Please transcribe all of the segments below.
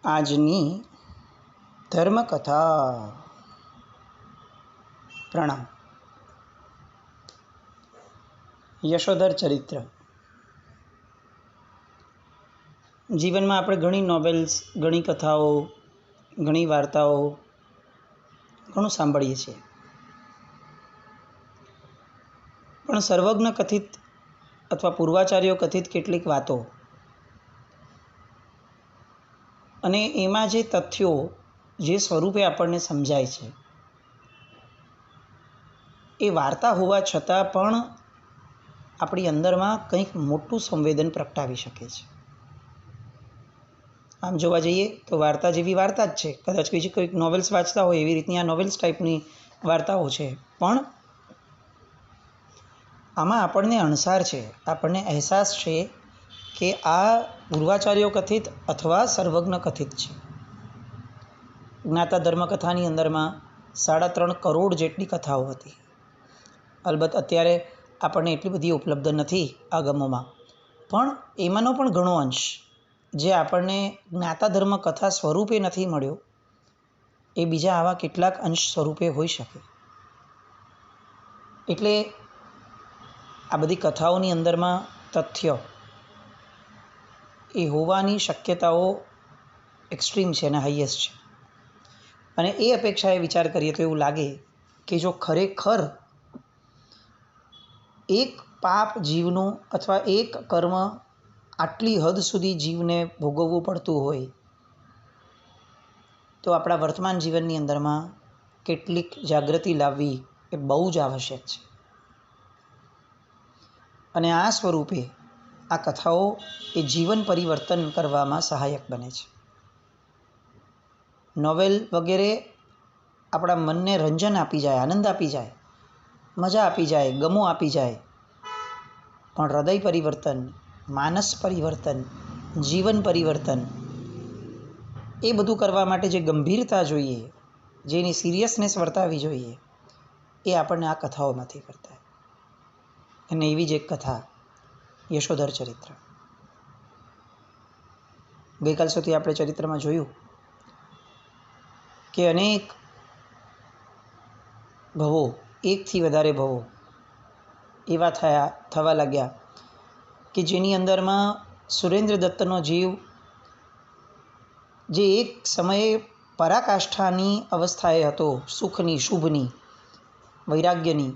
આજની ધર્મકથા. પ્રણામ. યશોધર ચરિત્ર. જીવનમાં આપણે ઘણી નોવેલ્સ, ઘણી કથાઓ, ઘણી વાર્તાઓ ઘણું સાંભળીએ છીએ, પણ સર્વજ્ઞ કથિત અથવા પૂર્વાચાર્યો કથિત કેટલીક વાતો અને એમાં જે તથ્યો જે સ્વરૂપે આપણને સમજાય છે, એ વાર્તા હોવા છતાં પણ આપણી અંદરમાં કંઈક મોટું સંવેદન પ્રગટાવી શકે છે. આમ જોવા જઈએ તો વાર્તા જેવી વાર્તા જ છે. કદાચ બીજી કોઈક નોવેલ્સ વાંચતા હોય એવી રીતની આ નોવેલ્સ ટાઈપની વાર્તાઓ છે, પણ આમાં આપણને અણસાર છે, આપણને અહેસાસ છે કે આ પૂર્વાચાર્યો કથિત અથવા સર્વજ્ઞ કથિત છે. જ્ઞાતા ધર્મકથાની અંદરમાં 3.5 કરોડ જેટલી કથાઓ હતી. અલબત્ત અત્યારે આપણને એટલી બધી ઉપલબ્ધ નથી આગમોમાં, પણ એમાંનો પણ ઘણો અંશ જે આપણને જ્ઞાતા ધર્મ કથા સ્વરૂપે નથી મળ્યો, એ બીજા આવા કેટલાક અંશ સ્વરૂપે હોઈ શકે. એટલે આ બધી કથાઓની અંદરમાં તથ્ય એ હોવાની શક્યતાઓ એક્સ્ટ્રીમ છે અને હાઈએસ્ટ છે. અને એ અપેક્ષાએ વિચાર કરીએ તો એવું લાગે કે જો ખરેખર એક પાપ જીવનું અથવા એક કર્મ આટલી હદ સુધી જીવને ભોગવવું પડતું હોય, તો આપણા વર્તમાન જીવનની અંદરમાં કેટલીક જાગૃતિ લાવવી એ બહુ જ આવશ્યક છે. અને આ સ્વરૂપે આ કથાઓ એ જીવન પરિવર્તન કરવામાં સહાયક બને છે. નોવેલ વગેરે આપણા મનને રંજન આપી જાય, આનંદ આપી જાય, મજા આપી જાય, ગમો આપી જાય, પણ હૃદય પરિવર્તન, માનસ પરિવર્તન, જીવન પરિવર્તન એ બધું કરવા માટે જે ગંભીરતા જોઈએ, જેની સિરિયસનેસ વર્તાવી જોઈએ, એ આપણને આ કથાઓમાંથી કરતા. અને એવી જ એક કથા યશોધર ચરિત્ર. ગઈકાલ સુધી આપણે ચરિત્રમાં જોયું કે અનેક ભવો, એકથી વધારે ભવો એવા થવા લાગ્યા કે જેની અંદરમાં સુરેન્દ્ર દત્તનો જીવ જે એક સમયે પરાકાષ્ઠાની અવસ્થાએ હતો, સુખની, શુભની, વૈરાગ્યની,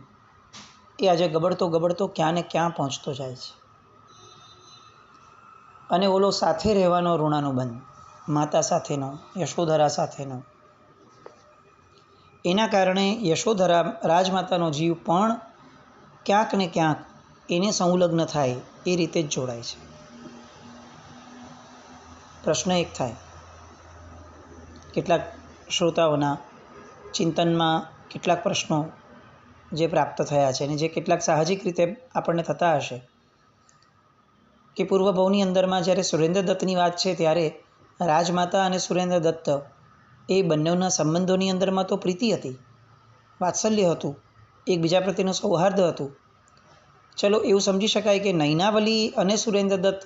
એ આજે ગબડતો ક્યાં ને ક્યાં પહોંચતો જાય છે. અને ઓલો સાથે રહેવાનો ઋણાનુબંધ, માતા સાથેનો, યશોધરા સાથેનો, એના કારણે યશોધરા રાજમાતાનો જીવ પણ ક્યાંક ને ક્યાંક એને સંલગ્ન થાય એ રીતે જ જોડાય છે. પ્રશ્ન એક થાય, કેટલાક શ્રોતાઓના ચિંતનમાં કેટલાક પ્રશ્નો જે પ્રાપ્ત થયા છે અને જે કેટલાક સાહજિક રીતે આપણને થતા હશે કે પૂર્વભવની અંદરમાં જ્યારે સુરેન્દ્ર દત્તની વાત છે ત્યારે રાજમાતા અને સુરેન્દ્ર દત્ત એ બંનેના સંબંધોની અંદરમાં તો પ્રીતિ હતી, વાત્સલ્ય હતું, એકબીજા પ્રત્યેનું સૌહાર્દ હતું. ચલો એવું સમજી શકાય કે નૈનાવલી અને સુરેન્દ્ર દત્ત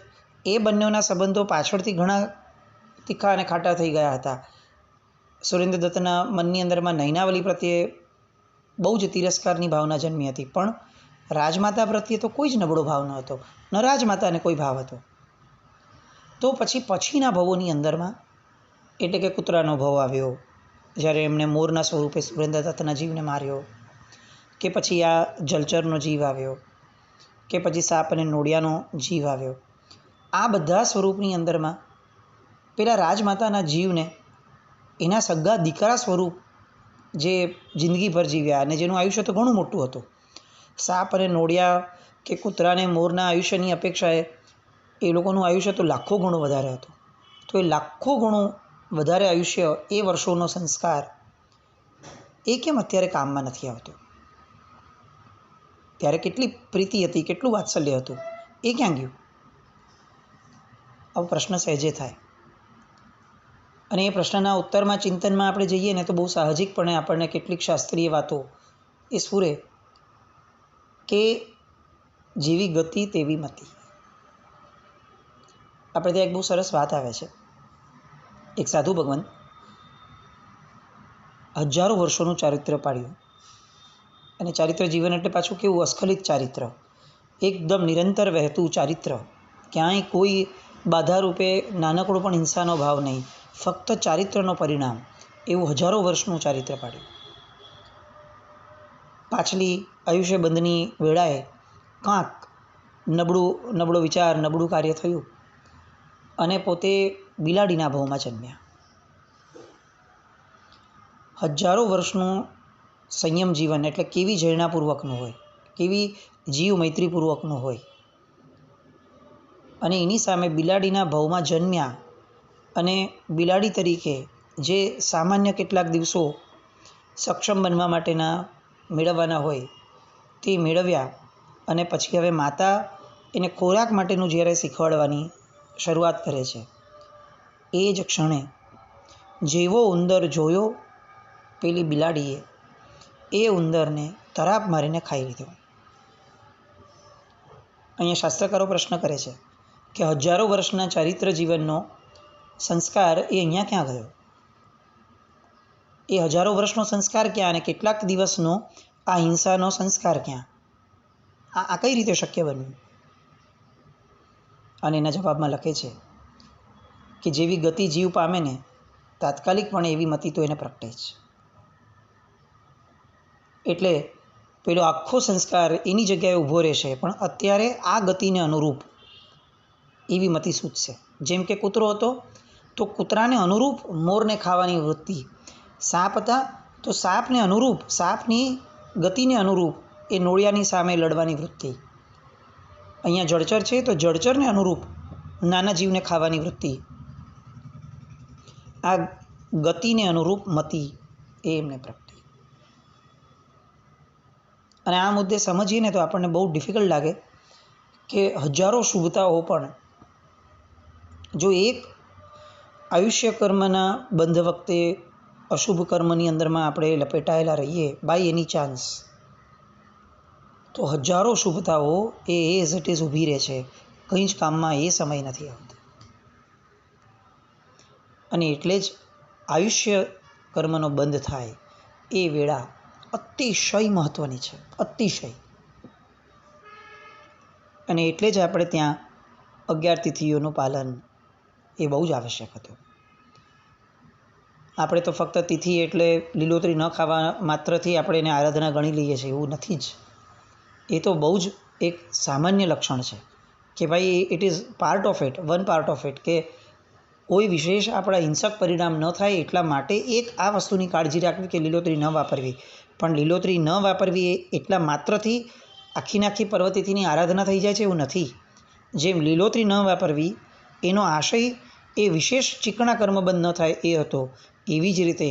એ બંનેના સંબંધો પાછળથી ઘણા તીખા અને ખાટા થઈ ગયા હતા. સુરેન્દ્ર દત્તના મનની અંદરમાં નૈનાવલી પ્રત્યે બહુ જ તિરસ્કારની ભાવના જન્મી હતી, પણ રાજમાતા પ્રત્યે તો કોઈ જ નબળો ભાવ ન હતો, ન રાજમાતાને કોઈ ભાવ હતો. તો પછીના ભવોની અંદરમાં, એટલે કે કૂતરાનો ભવ આવ્યો, જ્યારે એમણે મોરના સ્વરૂપે સુરેન્દ્ર દત્તના જીવને માર્યો, કે પછી આ જલચરનો જીવ આવ્યો, કે પછી સાપ અને નોળિયાનો જીવ આવ્યો. આ બધા સ્વરૂપની અંદરમાં પેલા રાજમાતાના જીવને એના સગા દીકરા સ્વરૂપ જે જિંદગીભર જીવ્યા અને જેનું આયુષ્ય તો ઘણું મોટું હતું. સાપ અને નોળિયા કે કૂતરાને મોરના આયુષ્યની અપેક્ષાએ એ લોકોનું આયુષ્ય તો લાખો ગણું વધારે હતું. તો એ લાખો ગણું વધારે આયુષ્ય, એ વર્ષોનો સંસ્કાર, એ કેમ અત્યારે કામમાં નથી આવતું? ત્યારે કેટલી પ્રીતિ હતી, કેટલું વાત્સલ્ય હતું, એ ક્યાં ગયું? આવો પ્રશ્ન સહેજે થાય. અને એ પ્રશ્નના ઉત્તરમાં ચિંતનમાં આપણે જઈએ ને તો બહુ સાહજિકપણે આપણને કેટલીક શાસ્ત્રીય વાતો એ સ્ફુરે કે જેવી ગતિ તેવી મતિ. આપણે ત્યાં એક બહુ સરસ વાત આવે છે. એક સાધુ ભગવાન હજારો વર્ષોનું ચારિત્ર પાડ્યું. અને ચારિત્ર જીવન એટલે પાછું કેવું અસ્ખલિત ચારિત્ર, એકદમ નિરંતર વહેતું ચારિત્ર, ક્યાંય કોઈ બાધારૂપે નાનકડો પણ હિંસાનો ભાવ નહીં, ફક્ત ચારિત્રનો પરિણામ, એવું હજારો વર્ષનું ચારિત્ર પાડ્યું. પાછલી આયુષ્ય બંધની વેળાએ કાંક નબળો વિચાર, નબળું કાર્ય થયું અને પોતે બિલાડીના ભાવમાં જન્મ્યા. હજારો વર્ષનું સંયમ જીવન એટલે કેવી જૈરણાપૂર્વકનું હોય, કેવી જીવ મૈત્રીપૂર્વકનું હોય, અને એની સામે બિલાડીના ભાવમાં જન્મ્યા અને બિલાડી તરીકે જે સામાન્ય કેટલાક દિવસો સક્ષમ બનવા માટેના મેળવવાના હોય તે મેળવ્યા. અને પછી હવે માતા એને ખોરાક માટેનું જ્યારે શીખવાડવાની શરૂઆત કરે છે, એ જ ક્ષણે જેવો ઉંદર જોયો પેલી બિલાડીએ એ ઉંદરને તરાપ મારીને ખાઈ લીધો. અહીંયા શાસ્ત્રકારો પ્રશ્ન કરે છે કે હજારો વર્ષના ચારિત્ર જીવનનો સંસ્કાર એ અહીંયા ક્યાં ગયો? એ હજારો વર્ષનો સંસ્કાર ક્યાં અને કેટલાક દિવસનો આ હિંસાનો સંસ્કાર ક્યાં? આ કઈ રીતે શક્ય બન્યું? અને એના જવાબમાં લખે છે કે જેવી ગતિ જીવ પામે ને તાત્કાલિકપણે એવી મતિ તો એને પ્રગટે જ. એટલે પેલો આખો સંસ્કાર એની જગ્યાએ ઊભો રહેશે, પણ અત્યારે આ ગતિને અનુરૂપ એવી મતિ સૂચશે. જેમ કે કૂતરો હતો તો કૂતરાને અનુરૂપ મોરને ખાવાની વૃત્તિ, સાપ હતા તો સાપને અનુરૂપ, સાપની ગતિને અનુરૂપ એ નોળિયાની સામે લડવાની વૃત્તિ. અહીંયા જળચર છે તો જળચરને અનુરૂપ નાના જીવને ખાવાની વૃત્તિ. આ ગતિને અનુરૂપ મતિ એ એમને પ્રગટી. અને આ મુદ્દે સમજીએ ને તો આપણને બહુ ડિફિકલ્ટ લાગે કે હજારો શુભતાઓ પણ જો એક આયુષ્ય કર્મના બંધ વખતે અશુભ કર્મની અંદરમાં આપણે લપેટાયેલા રહીએ બાય એની ચાન્સ, તો હજારો શુભતાઓ એ એઝ ઇટ ઇઝ ઊભી રહે છે, કંઈ જ કામમાં એ સમય નથી આવતો. અને એટલે જ આયુષ્ય કર્મનો બંધ થાય એ વેળા અતિશય મહત્ત્વની છે, અતિશય. અને એટલે જ આપણે ત્યાં 11 તિથિઓનું પાલન એ બહુ જ આવશ્યક હતું. આપણે તો ફક્ત તિથિ એટલે લીલોતરી ન ખાવા માત્રથી આપણે એને આરાધના ગણી લઈએ છીએ, એવું નથી જ. એ તો બહુ જ એક સામાન્ય લક્ષણ છે કે ભાઈ it is part of it, one part of it, કે કોઈ વિશેષ આપણા હિંસક પરિણામ ન થાય એટલા માટે એક આ વસ્તુની કાળજી રાખવી કે લીલોતરી ન વાપરવી. પણ લીલોતરી ન વાપરવી એટલા માત્રથી આખી પર્વતિથિની આરાધના થઈ જાય છે એવું નથી. જેમ લીલોતરી ન વાપરવી એનો આશય એ વિશેષ ચીકણા કર્મબંધ ન થાય એ હતો, એવી જ રીતે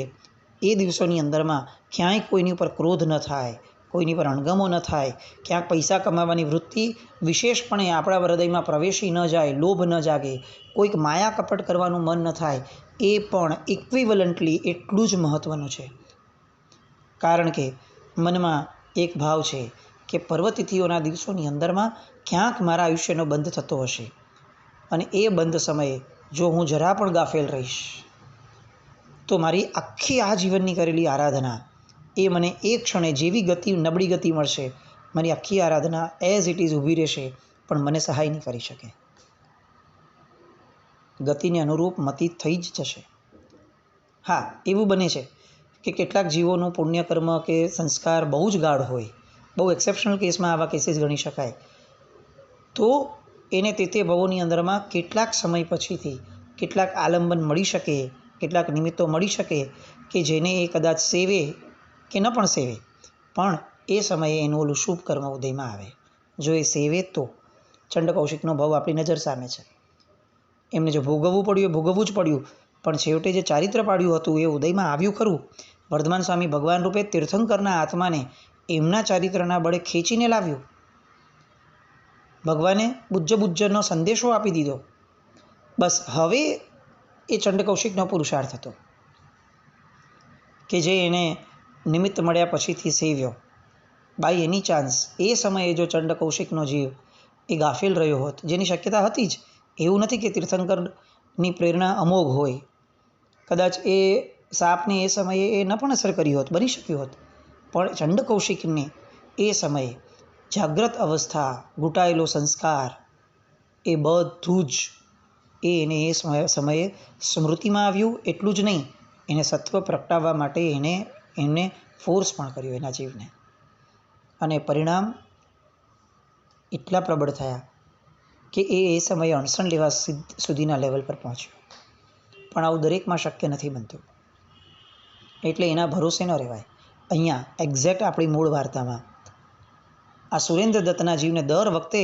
એ દિવસોની અંદરમાં ક્યાંય કોઈની ઉપર ક્રોધ ન થાય, કોઈની પર અણગમો ન થાય, ક્યાંક પૈસા કમાવાની વૃત્તિ વિશેષપણે આપણા હૃદયમાં પ્રવેશી ન જાય, લોભ ન જાગે, કોઈક માયા કપટ કરવાનું મન ન થાય, એ પણ ઇક્વિવલન્ટલી એટલું જ મહત્ત્વનું છે. કારણ કે મનમાં એક ભાવ છે કે પર્વતિથિઓના દિવસોની અંદરમાં ક્યાંક મારા આયુષ્યનો બંધ થતો હશે, અને એ બંધ સમયે જો હું જરા પણ ગાફેલ રહીશ તો મારી આખી આ જીવનની કરેલી આરાધના એ મને એક ક્ષણે જેવી ગતિ, નબળી ગતિ મળશે, મારી આખી આરાધના એઝ ઇટ ઇઝ ઊભી રહેશે, પણ મને સહાય નહીં કરી શકે. ગતિને અનુરૂપ મતિ થઈ જ જશે. હા, એવું બને છે કે કેટલાક જીવોનું પુણ્યકર્મ કે સંસ્કાર બહુ જ ગાઢ હોય, બહુ એક્સેપ્શનલ કેસમાં આવા કેસીસ ગણી શકાય, તો એને તે ભવોની અંદરમાં કેટલાક સમય પછીથી કેટલાક આલંબન મળી શકે, કેટલાક નિમિત્તો મળી શકે કે જેને એ કદાચ સેવે કે ન પણ સેવે, પણ એ સમયે એનું ઓલું શુભ કર્મ ઉદયમાં આવે. જો એ સેવે તો ચંડ કૌશિકનો ભાવ આપણી નજર સામે છે. એમને જો ભોગવવું પડ્યું, ભોગવવું જ પડ્યું, પણ છેવટે જે ચારિત્ર પાડ્યું હતું એ ઉદયમાં આવ્યું ખરું. વર્ધમાન સ્વામી ભગવાન રૂપે તીર્થંકરના આત્માને એમના ચારિત્રના બળે ખેંચીને લાવ્યું. ભગવાને બુજ્જનો સંદેશો આપી દીધો. બસ હવે એ ચંડ કૌશિકનો પુરુષાર્થ હતો કે જે એને નિમિત્ત મળ્યા પછીથી સેવ્યો. બાય એની ચાન્સ એ સમયે જો ચંડ કૌશિકનો જીવ એ ગાફેલ રહ્યો હોત, જેની શક્યતા હતી જ, એવું નથી કે તીર્થંકરની પ્રેરણા અમોઘ હોય, કદાચ એ સાપને એ સમયે એ ન પણ અસર કરી હોત, બની શક્યું હોત, પણ ચંડ કૌશિકને એ સમયે જાગ્રત અવસ્થા, ઘૂંટાયેલો સંસ્કાર, એ બધું જ એને એ સમયે સ્મૃતિમાં આવ્યું. એટલું જ નહીં, એને સત્વ પ્રગટાવવા માટે એને ફોર્સ પણ કર્યો એના જીવને, અને પરિણામ એટલા પ્રબળ થયા કે એ સમયે અણસણ લેવા સુધીના લેવલ પર પહોંચ્યો. પણ આવું દરેકમાં શક્ય નથી બનતું, એટલે એના ભરોસે ન રહેવાય. અહીંયા એક્ઝેક્ટ આપણી મૂળ વાર્તામાં આ સુરેન્દ્ર દત્તના જીવને દર વખતે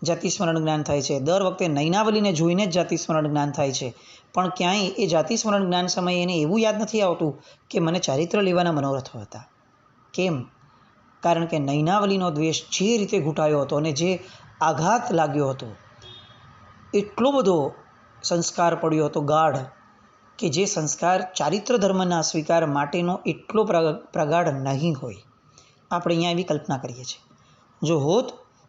જાતિસ્મરણ જ્ઞાન થાય છે, દર વખતે નૈનાવલીને જોઈને જ જાતિસ્મરણ જ્ઞાન થાય છે, પણ ક્યાંય એ જાતિસ્મરણ જ્ઞાન સમયે એને એવું યાદ નથી આવતું કે મને ચારિત્ર લેવાના મનોરથો હતા. કેમ? કારણ કે નૈનાવલીનો દ્વેષ જે રીતે ઘૂંટાયો હતો અને જે આઘાત લાગ્યો હતો, એટલો બધો સંસ્કાર પડ્યો હતો ગાઢ, કે જે સંસ્કાર ચારિત્ર ધર્મના સ્વીકાર માટેનો એટલો પ્રગાઢ નહીં હોય. આપણે અહીંયા એવી કલ્પના કરીએ છીએ. જો હોત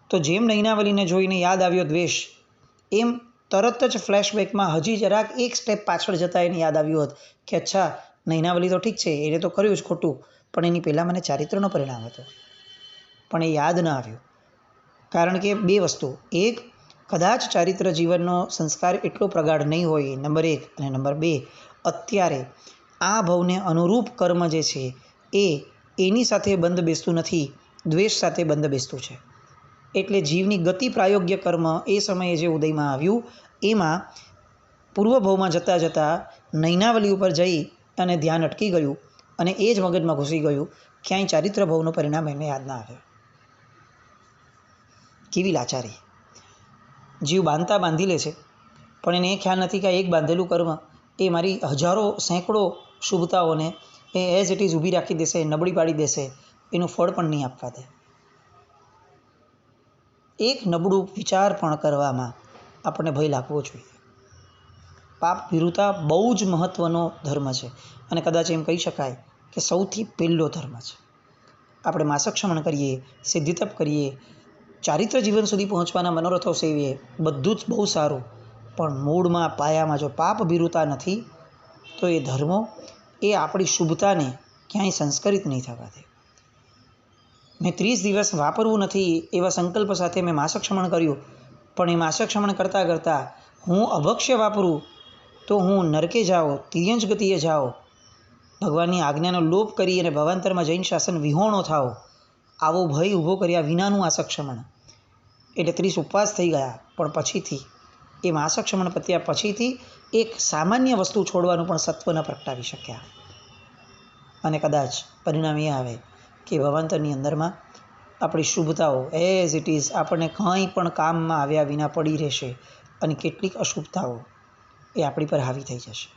તો જેમ નૈનાવલીને જોઈને યાદ આવ્યો દ્વેષ, એમ તરત જ ફ્લેશબેકમાં હજી જરાક એક સ્ટેપ પાછળ જતાં એને યાદ આવ્યું હોત કે અચ્છા, નૈનાવલી તો ઠીક છે, એને તો કર્યું જ ખોટું, પણ એની પહેલાં મને ચારિત્રનો પરિણામ હતો. પણ એ યાદ ન આવ્યું, કારણ કે બે વસ્તુ. એક, કદાચ ચારિત્ર જીવનનો સંસ્કાર એટલો પ્રગાઢ નહીં હોય, નંબર 1, અને નંબર 2, અત્યારે આ ભવને અનુરૂપ કર્મ જે છે એ એની સાથે બંધ બેસતું નથી, દ્વેષ સાથે બંધ બેસતું છે. એટલે જીવની ગતિ પ્રાયોગ્ય કર્મ એ સમયે જે ઉદયમાં આવ્યું, એમાં પૂર્વભવમાં જતાં જતાં નૈનાવલી ઉપર જઈ અને ધ્યાન અટકી ગયું, અને એ જ મગજમાં ઘૂસી ગયું. ક્યાંય ચારિત્ર ભવનું પરિણામ એને યાદ ના આવ્યું. કેવી લાચારી! જીવ બાંધી લે છે, પણ એને એ ખ્યાલ નથી કે એક બાંધેલું કર્મ એ મારી હજારો સેંકડો શુભતાઓને એ એઝ ઇટ ઇઝ ઊભી રાખી દેશે, નબળી પાડી દેશે, એનું ફળ પણ નહીં આપવા દે. એક નબળું વિચાર પણ કરવામાં આપણને ભય લાગવો જોઈએ. પાપ ભીરુતા બહુ જ મહત્ત્વનો ધર્મ છે, અને કદાચ એમ કહી શકાય કે સૌથી પહેલો ધર્મ છે. આપણે માસક્ષમણ કરીએ, સિદ્ધિતપ કરીએ, ચારિત્ર જીવન સુધી પહોંચવાના મનોરથો સેવીએ, બધું જ બહુ સારું, પણ મૂળમાં પાયામાં જો પાપ ભીરુતા નથી, તો એ ધર્મો એ આપણી શુભતાને ક્યાંય સંસ્કરિત નહીં થવા દે. મેં 30 દિવસ વાપરવું નથી એવા સંકલ્પ સાથે મેં માસક્ષમણ કર્યું, પણ એ માસક્ષમણ કરતાં કરતાં હું અભક્ષ્ય વાપરું તો હું નરકે જાઓ, તિર્યંજ ગતિએ જાઓ, ભગવાનની આજ્ઞાનો લોપ કરી અને ભવાંતરમાં જૈન શાસન વિહોણો થાઓ, આવો ભય ઊભો કર્યા વિનાનું આસક્ષમણ. એટલે 30 ઉપવાસ થઈ ગયા, પણ પછીથી એ માસક્ષમણ પત્યા પછીથી એક સામાન્ય વસ્તુ છોડવાનું પણ સત્વ ન પ્રગટાવી શક્યા. અને કદાચ પરિણામ એ આવે કે ભવાંતરની અંદરમાં આપણી શુભતાઓ એઝ ઇટ ઇઝ આપણને કંઈ પણ કામમાં આવ્યા વિના પડી રહેશે, અને કેટલીક અશુભતાઓ એ આપણી પર હાવી થઈ જશે.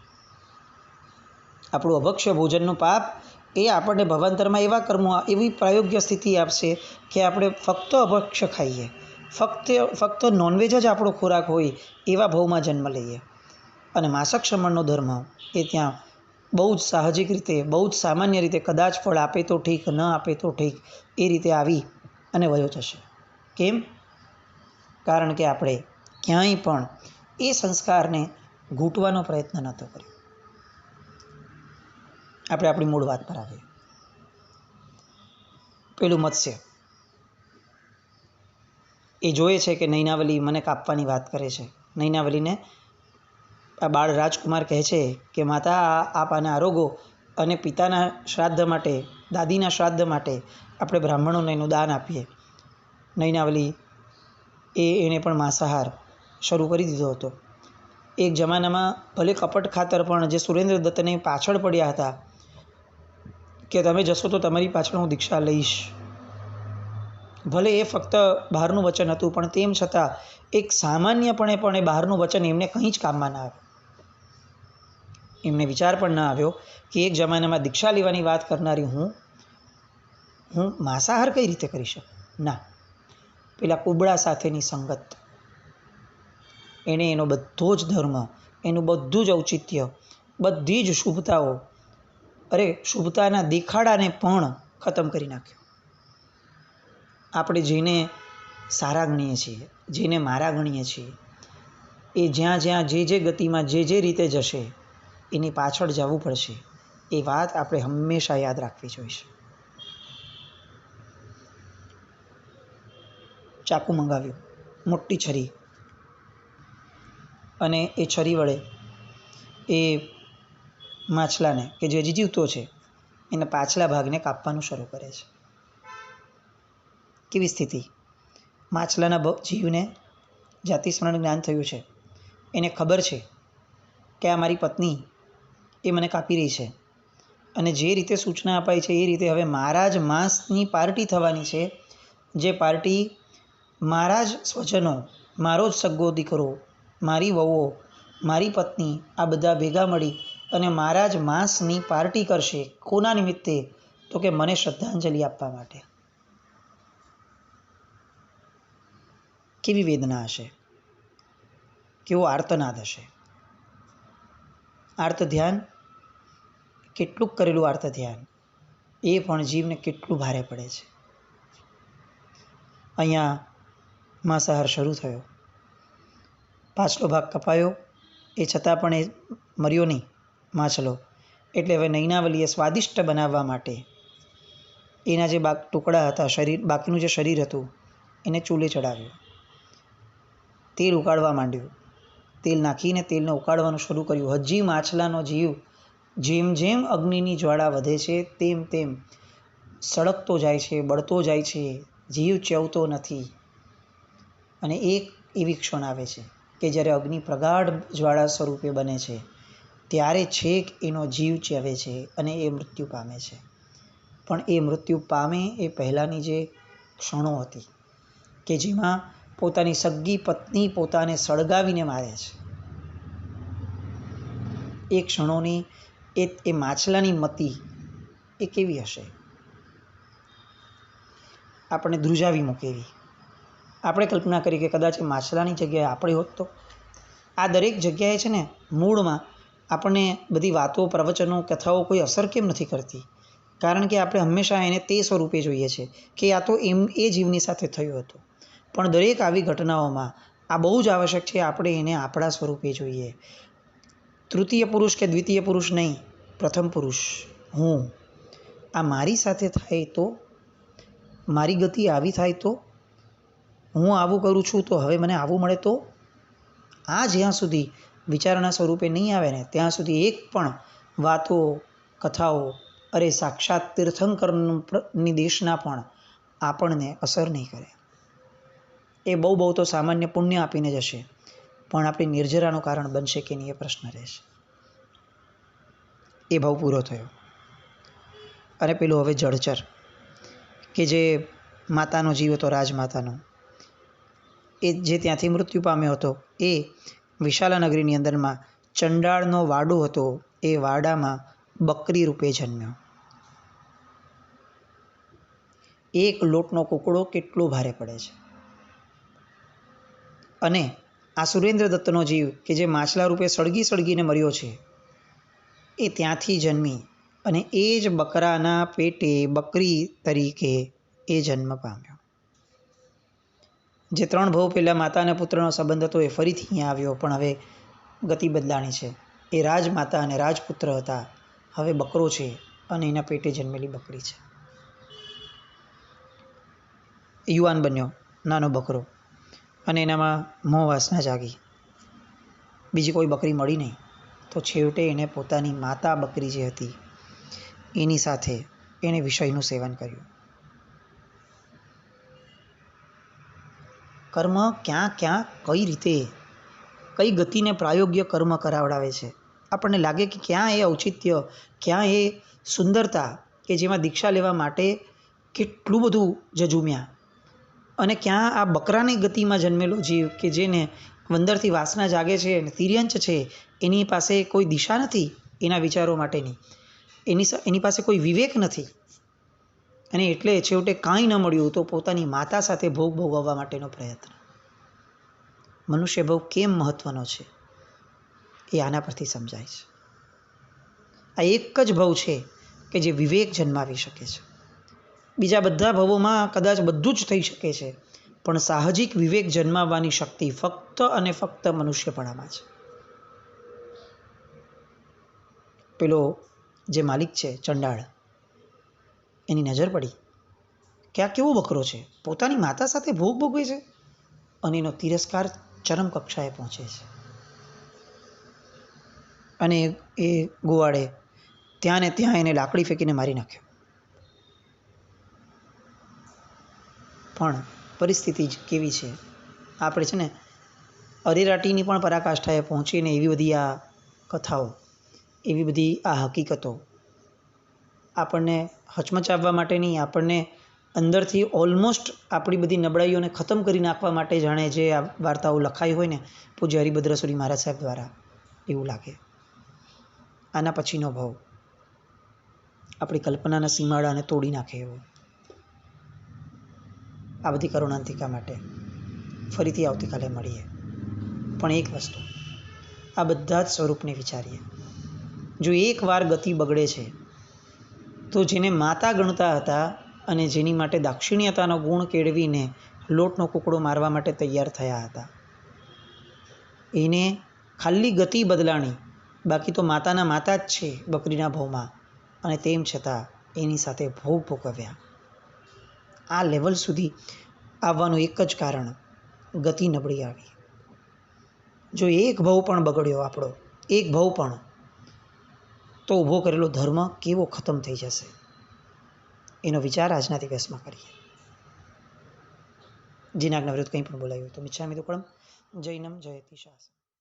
આપણું અભક્ષ્ય ભોજનનું પાપ એ આપણને ભવાંતરમાં એવા કર્મો, એવી પ્રાયોગ્ય સ્થિતિ આપશે કે આપણે ફક્ત અભક્ષ્ય ખાઈએ, ફક્ત નોનવેજ જ આપણો ખોરાક હોય એવા ભવમાં જન્મ લઈએ. અને માસક્ષમણનો ધર્મ એ ત્યાં બહુ જ સાહજિક રીતે, બહુ જ સામાન્ય રીતે, કદાચ ફળ આપે તો ઠીક, ન આપે તો ઠીક, એ રીતે આવી અને વયો જશે. કેમ? કારણ કે આપણે ક્યાંય પણ એ સંસ્કારને ઘૂંટવાનો પ્રયત્ન નહોતો કર્યો. આપણે આપણી મૂળ વાત પર આવીએ. પેલું મત્સ્ય એ જોએ છે કે નૈનાવલી મને કાપવાની વાત કરે છે. નૈનાવલીને આ બાળ રાજકુમાર કહે છે કે માતા, આપ આને આરોગો અને પિતાના શ્રાદ્ધ માટે, દાદીના શ્રાદ્ધ માટે આપણે બ્રાહ્મણોને એનું દાન આપીએ. નૈનાવલી એણે પણ માંસાહાર શરૂ કરી દીધો હતો. એક જમાનામાં ભલે કપટ ખાતર પણ જે સુરેન્દ્ર દત્તને પાછળ પડ્યા હતા કે તમે જશો તો તમારી પાછળ હું દીક્ષા લઈશ, ભલે એ ફક્ત બહારનું વચન હતું, પણ તેમ છતાં એક સામાન્યપણે પણ એ બહારનું વચન એમને કંઈ જ કામમાં ના આવ્યું. એમને વિચાર પણ ના આવ્યો કે એક જમાનામાં દીક્ષા લેવાની વાત કરનારી હું માંસાહાર કઈ રીતે કરી શકું. ના, પેલા કુબડા સાથેની સંગત, એણે એનો બધો જ ધર્મ, એનું બધું જ ઔચિત્ય, બધી જ શુભતાઓ, શુભતાના દેખાડાને પણ ખતમ કરી નાખ્યો. આપણે જેને સારા ગણીએ છીએ, જેને મારા ગણીએ છીએ, એ જ્યાં જ્યાં જે ગતિમાં જે રીતે જશે, એની પાછળ જવું પડશે. એ વાત આપણે હંમેશા યાદ રાખવી જોઈએ. ચાકુ મંગાવ્યું, મોટી છરી, અને એ છરી વડે એ માછલાને કે જે જીવતો છે એના પાછલા ભાગને કાપવાનું શરૂ કરે છે. કેવી સ્થિતિ? માછલાના જીવને જાતિ સ્મરણ જ્ઞાન થયું છે. એને ખબર છે કે આ મારી પત્ની એ મને કાપી રહી છે, અને જે રીતે સૂચના અપાઈ છે એ રીતે હવે મારા જ માંસની પાર્ટી થવાની છે. જે પાર્ટી મારા જ સ્વજનો, મારો જ સગ્ગો દીકરો, મારી વહુઓ, મારી પત્ની આ બધા ભેગા મળી અને મારા જ માંસની પાર્ટી કરશે. કોના નિમિત્તે? તો કે મને શ્રદ્ધાંજલિ આપવા માટે. કેવી વેદના હશે, કેવો આર્તનાદ હશે. આર્ત ધ્યાન, કેટલું કરેલું આર્ત ધ્યાન એ પણ જીવને કેટલું ભારે પડે છે. અહીંયા માંસાહાર શરૂ થયો, પાછલો ભાગ કપાયો, એ છતાં પણ એ મર્યો નહીં માછલો. એટલે હવે નૈનાવલીએ સ્વાદિષ્ટ બનાવવા માટે એના જે ટુકડા હતા, બાકીનું જે શરીર હતું એને ચૂલે ચડાવ્યું. તેલ ઉકાળવા માંડ્યું. તેલ નાખીને તેલને ઉકાળવાનું શરૂ કર્યું. હજી માછલાનો જીવ જેમ જેમ અગ્નિની જ્વાળા વધે છે તેમ તેમ સળગતો જાય છે, બળતો જાય છે, જીવ ચેવતો નથી. અને એક એવી ક્ષણ આવે છે કે જ્યારે અગ્નિ પ્રગાઢ જ્વાળા સ્વરૂપે બને છે ત્યારે છેક એનો જીવ ચેવે છે અને એ મૃત્યુ પામે છે. પણ એ મૃત્યુ પામે એ પહેલાંની જે ક્ષણો હતી કે જેમાં પોતાની સગ્ગી પત્ની પોતાને સળગાવીને મારે છે, એ ક્ષણોની એ માછલાની મતિ એ કેવી હશે? આપણે ધ્રુજાવી મૂકે એવી. આપણે કલ્પના કરી કે કદાચ એ માછલાની જગ્યાએ આપણે હોત તો. આ દરેક જગ્યાએ છે ને મૂળમાં આપણને બધી વાતો, પ્રવચનો, કથાઓ કોઈ અસર કેમ નથી કરતી? કારણ કે આપણે હંમેશા એને તે સ્વરૂપે જોઈએ છે કે આ તો એ જીવની સાથે થયું હતું. પણ દરેક આવી ઘટનાઓમાં આ બહુ જ આવશ્યક છે, આપણે એને આપણા સ્વરૂપે જોઈએ. તૃતીય પુરુષ કે દ્વિતીય પુરુષ નહીં, પ્રથમ પુરુષ હું. આ મારી સાથે થાય તો, મારી ગતિ આવી થાય તો, હું આવું કરું છું તો હવે મને આવું મળે તો. આ જ્યાં સુધી વિચારણા સ્વરૂપે નહીં આવે ને ત્યાં સુધી એક પણ વાતો, કથાઓ, અરે સાક્ષાત તીર્થંકરની દેશના પણ આપણને અસર નહીં કરે. એ બહુ બહુ તો સામાન્ય પુણ્ય આપીને જશે, પણ આપણી નિર્જરાનું કારણ બનશે કે નહીં એ પ્રશ્ન રહેશે. એ ભાવ પૂરો થયો. અને પેલું હવે જળચર કે જે માતાનો જીવ હતો, રાજમાતાનો, એ જે ત્યાંથી મૃત્યુ પામ્યો હતો, એ વિશાલા નગરીની અંદરમાં ચંડાળનો વાડો હતો. એ વાડામાં બકરી રૂપે જન્મ્યો. એક લોટનો કુકડો કેટલો ભારે પડે છે. અને આ સુરેન્દ્ર દત્તનો જીવ કે જે માછલા રૂપે સળગીને મર્યો છે, એ ત્યાંથી જન્મી અને એ જ બકરાના પેટે બકરી તરીકે એ જન્મ પામ્યો. જે 3 ભાવ પહેલાં માતા અને પુત્રનો સંબંધ હતો એ ફરીથી અહીંયા આવ્યો, પણ હવે ગતિ બદલાણી છે. એ રાજમાતા અને રાજપુત્ર હતા, હવે બકરો છે અને એના પેટે જન્મેલી બકરી છે. યુવાન બન્યો નાનો બકરો, અને એનામાં મોહ વાસના જાગી. બીજી કોઈ બકરી મળી નહીં, તો છેવટે એને પોતાની માતા બકરી જે હતી એની સાથે એણે વિષયનું સેવન કર્યું. કર્મ ક્યાં ક્યાં કઈ રીતે, કઈ ગતિને પ્રાયોગ્ય કર્મ કરાવડાવે છે. આપણને લાગે કે ક્યાં એ ઔચિત્ય, ક્યાં એ સુંદરતા કે જેમાં દીક્ષા લેવા માટે કેટલું બધું જજુમ્યા, અને ક્યાં આ બકરાની ગતિમાં જન્મેલો જીવ કે જેને અંદરથી વાસના જાગે છે અને તિર્યંચ છે, એની પાસે કોઈ દિશા નથી એના વિચારો માટેની, એની પાસે કોઈ વિવેક નથી, અને એટલે છેવટે કાંઈ ન મળ્યું તો પોતાની માતા સાથે ભોગ ભોગવવા માટેનો પ્રયત્ન. મનુષ્ય ભોગ કેમ મહત્વનો છે એ આના પરથી સમજાય છે. આ એક જ ભવ છે કે જે વિવેક જન્માવી શકે છે. બીજા બધા ભવોમાં કદાચ બધું જ થઈ શકે છે, પણ સાહજિક વિવેક જન્માવવાની શક્તિ ફક્ત અને ફક્ત મનુષ્યપણામાં છે. પેલો જે માલિક છે ચંડાળ, એની નજર પડી કે આ કેવો બકરો છે, પોતાની માતા સાથે ભોગ ભોગવે છે, અને એનો તિરસ્કાર ચરમ કક્ષાએ પહોંચે છે. અને એ ગોવાળે ત્યાં ને ત્યાં એને લાકડી ફેંકીને મારી નાખ્યો. પણ પરિસ્થિતિ જ કેવી છે, આપણે છે ને અરેરાટીની પણ પરાકાષ્ઠાએ પહોંચીને એવી બધી આ કથાઓ, એવી બધી આ હકીકતો આપણને હચમચાવવા માટે નહીં, આપણને અંદરથી ઓલમોસ્ટ આપણી બધી નબળાઈઓને ખતમ કરી નાખવા માટે જાણે જે આ વાર્તાઓ લખાઈ હોય ને પૂજ્ય હરિભદ્રસુરી મહારાજ સાહેબ દ્વારા, એવું લાગે. આના પછીનો ભાવ આપણી કલ્પનાના સીમાડાને તોડી નાખે એવો. આ બધી કરુણાંતિકા માટે ફરીથી આવતીકાલે મળીએ. પણ એક વસ્તુ, આ બધા જ સ્વરૂપને વિચારીએ. જો એકવાર ગતિ બગડે છે તો જેને માતા ગણતા હતા અને જેની માટે દાક્ષિણ્યતાનો ગુણ કેળવીને લોટનો કુકડો મારવા માટે તૈયાર થયા હતા, એને ખાલી ગતિ બદલાણી, બાકી તો માતાના માતા જ છે બકરીના ભાવમાં, અને તેમ છતાં એની સાથે ભોગ ભોગવ્યા. આ લેવલ સુધી આવવાનું એક જ કારણ, ગતિ નબળી આવી. જો એક ભાવ પણ બગડ્યો આપણો, એક ભાવ પણ, તો ઊભો કરેલો ધર્મ કેવો ખતમ થઈ જશે, એનો વિચાર આજના દિવસમાં કરીએ. જીનાજ્ઞા વિરુદ્ધ કંઈ પણ બોલાયું તો મિચ્છામિ દુક્કડમ. જૈનમ જયતિ શાસનમ.